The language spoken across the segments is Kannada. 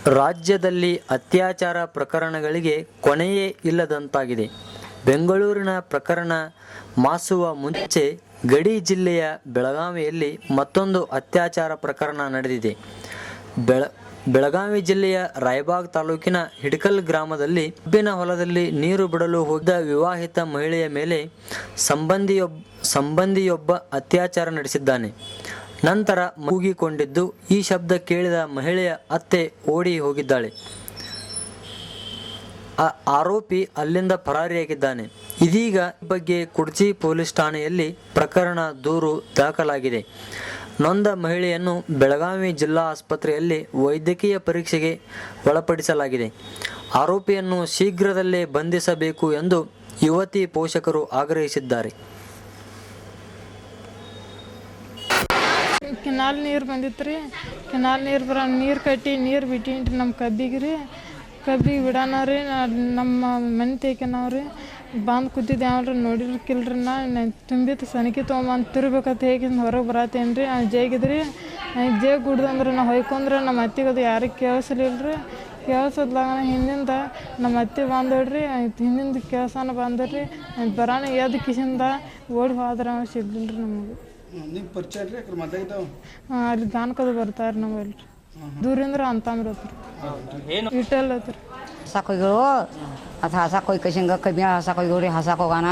ರಾಜ್ಯದಲ್ಲಿ ಅತ್ಯಾಚಾರ ಪ್ರಕರಣಗಳಿಗೆ ಕೊನೆಯೇ ಇಲ್ಲದಂತಾಗಿದೆ. ಬೆಂಗಳೂರಿನ ಪ್ರಕರಣ ಮಾಸುವ ಮುಂಚೆ ಗಡಿ ಜಿಲ್ಲೆಯ ಬೆಳಗಾವಿಯಲ್ಲಿ ಮತ್ತೊಂದು ಅತ್ಯಾಚಾರ ಪ್ರಕರಣ ನಡೆದಿದೆ. ಬೆಳಗಾವಿ ಜಿಲ್ಲೆಯ ರಾಯಬಾಗ್ ತಾಲೂಕಿನ ಹಿಡಕಲ್ ಗ್ರಾಮದಲ್ಲಿ ಕಬ್ಬಿನ ಹೊಲದಲ್ಲಿ ನೀರು ಬಿಡಲು ಹೋಗಿದ್ದ ವಿವಾಹಿತ ಮಹಿಳೆಯ ಮೇಲೆ ಸಂಬಂಧಿಯೊಬ್ಬ ಅತ್ಯಾಚಾರ ನಡೆಸಿದ್ದಾನೆ. ನಂತರ ಮೂಗಿಕೊಂಡಿದ್ದು ಈ ಶಬ್ದ ಕೇಳಿದ ಮಹಿಳೆಯ ಅತ್ತೆ ಓಡಿ ಹೋಗಿದ್ದಾಳೆ. ಆರೋಪಿ ಅಲ್ಲಿಂದ ಪರಾರಿಯಾಗಿದ್ದಾನೆ. ಇದೀಗ ಈ ಬಗ್ಗೆ ಕುಡ್ಚಿ ಪೊಲೀಸ್ ಠಾಣೆಯಲ್ಲಿ ಪ್ರಕರಣ ದೂರು ದಾಖಲಾಗಿದೆ. ನೊಂದ ಮಹಿಳೆಯನ್ನು ಬೆಳಗಾವಿ ಜಿಲ್ಲಾ ಆಸ್ಪತ್ರೆಯಲ್ಲಿ ವೈದ್ಯಕೀಯ ಪರೀಕ್ಷೆಗೆ ಒಳಪಡಿಸಲಾಗಿದೆ. ಆರೋಪಿಯನ್ನು ಶೀಘ್ರದಲ್ಲೇ ಬಂಧಿಸಬೇಕು ಎಂದು ಯುವತಿ ಪೋಷಕರು ಆಗ್ರಹಿಸಿದ್ದಾರೆ. ಕೆನಾಲ್ ನೀರು ಬಂದಿತ್ತು ರೀ. ಕೆನಾಲ್ ನೀರು ಕಟ್ಟಿ ನೀರು ಬಿಟ್ಟಿನ್ರಿ ನಮ್ಮ ಕಬ್ಬಿಗೆ ಬಿಡೋಣ ರೀ. ನಮ್ಮ ಮನೆ ತೇಕನವ್ರಿ ಬಂದು ಕೂತಿದ್ದೆ ಯಾವ್ರಿ ನೋಡಿರ್ಕಿಲ್ರಿ. ನಾ ತುಂಬಿತ್ತು ಸನಿಕೆ ತೊಗೊಂಬಂದು ತಿರ್ಬೇಕಂತ ಹೇಗೆ ಹೊರಗೆ ಬರತ್ತೇನು ರೀ. ಜೇಗಿದ್ರಿ ಜೇಗ್ ಗುಡ್ದಂದ್ರೆ ನಾವು ಹೊಯ್ಕೊಂಡ್ರೆ ನಮ್ಮ ಅತ್ತಿಗೆ ಅದು ಯಾರಿಗೆ ಕೇಳಿಸ್ಲಿಲ್ರಿ. ಕೇಳಿಸೋದ್ಲಾಗ ಹಿಂದಿಂದ ನಮ್ಮ ಅತ್ತೆ ಬಂದೋಡ್ರಿ. ಹಿಂದಿಂದ ಕೇಳ್ಸನ ಬಂದ್ರಿ. ಬರೋಣ ಎದ್ದು ಕಿಸಿಂದ ಓಡಿ ಹೋದ್ರೆ ಸಿಗ್ಲಿಲ್ಲ ರೀ ನಮಗೆ. ಅಲ್ಲಿ ಗಾನಕದು ಬರ್ತಾರೆ ನಾವೆಲ್ಲ ದೂರಿಂದ ಅಂತಂದ್ರತ್ರಿ ಇಟ್ಟಲ್ಲತ್ರಿ. ಹಸಾಕೋಗಿಗಳು ಅದು ಹಸಾಕೋಗಿ ಕೈಸಂಗ ಕಬ್ಬಿನ ಹಸಾಕೋಗಿವ್ರಿ. ಹಸಾಕ್ ಹೋಗೋಣ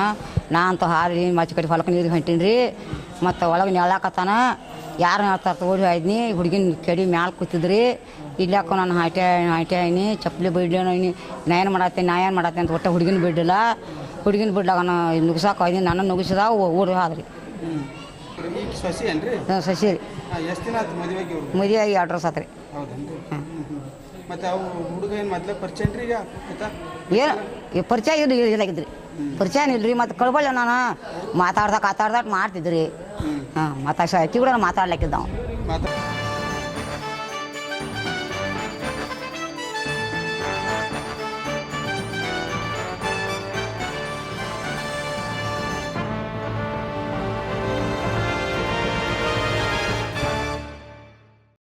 ನಾ ಅಂತೂ ಹಾರಿ ಮಚ್ಚಿ ಕಡೆ ಹೊಲಕ್ಕೆ ನೀರಿಗೆ ಹೊಂಟೀನಿ ರೀ. ಮತ್ತು ಒಳಗೆ ನೆಳಾಕತ್ತಾನ ಯಾರು ಹೇಳ್ತಾರೆ ಓಡಿ ಹೋಯ್ನಿ. ಹುಡುಗಿನ ಕೆಡಿ ಮ್ಯಾಲೆ ಕೂತಿದ್ರಿ. ಇಲ್ಲಾಕೋ ನಾನು ಹಾಟೆ ಆಯ್ನಿ ಚಪ್ಪಲಿ ಬಿಡ್ಲೇನಿ. ನಾ ಏನು ಮಾಡತ್ತೆ ಅಂತ ಒಟ್ಟು ಹುಡುಗಿನ ಬಿಡ್ಲಿಲ್ಲ. ಹುಡುಗಿನ ಬಿಡ್ಲಾಗ ನುಗ್ಸಾಕ ಹೋಯ್ನಿ. ನನ್ನ ನುಗ್ಸಿದ ಓಡಿ ಹೋದ್ರಿ. ಸಸಿ ರೀ ಮದುವೆ ಆಗಿ 2 ವರ್ಷ ಆತ್ರಿ. ಏನು ಪರಿಚಯ ಇಲ್ಲಾಗಿದ್ರಿ. ಪರಿಚಯ ಇಲ್ರಿ. ಮತ್ತು ಕಳ್ಬಳ್ಳ ನಾನು ಮಾತಾಡ್ದಾಟ್ ಮಾಡ್ತಿದ್ರಿ. ಮತ್ತು ಅಕ್ಕಿ ಕೂಡ ಮಾತಾಡ್ಲಿಕ್ಕಿದ್ದಾವ.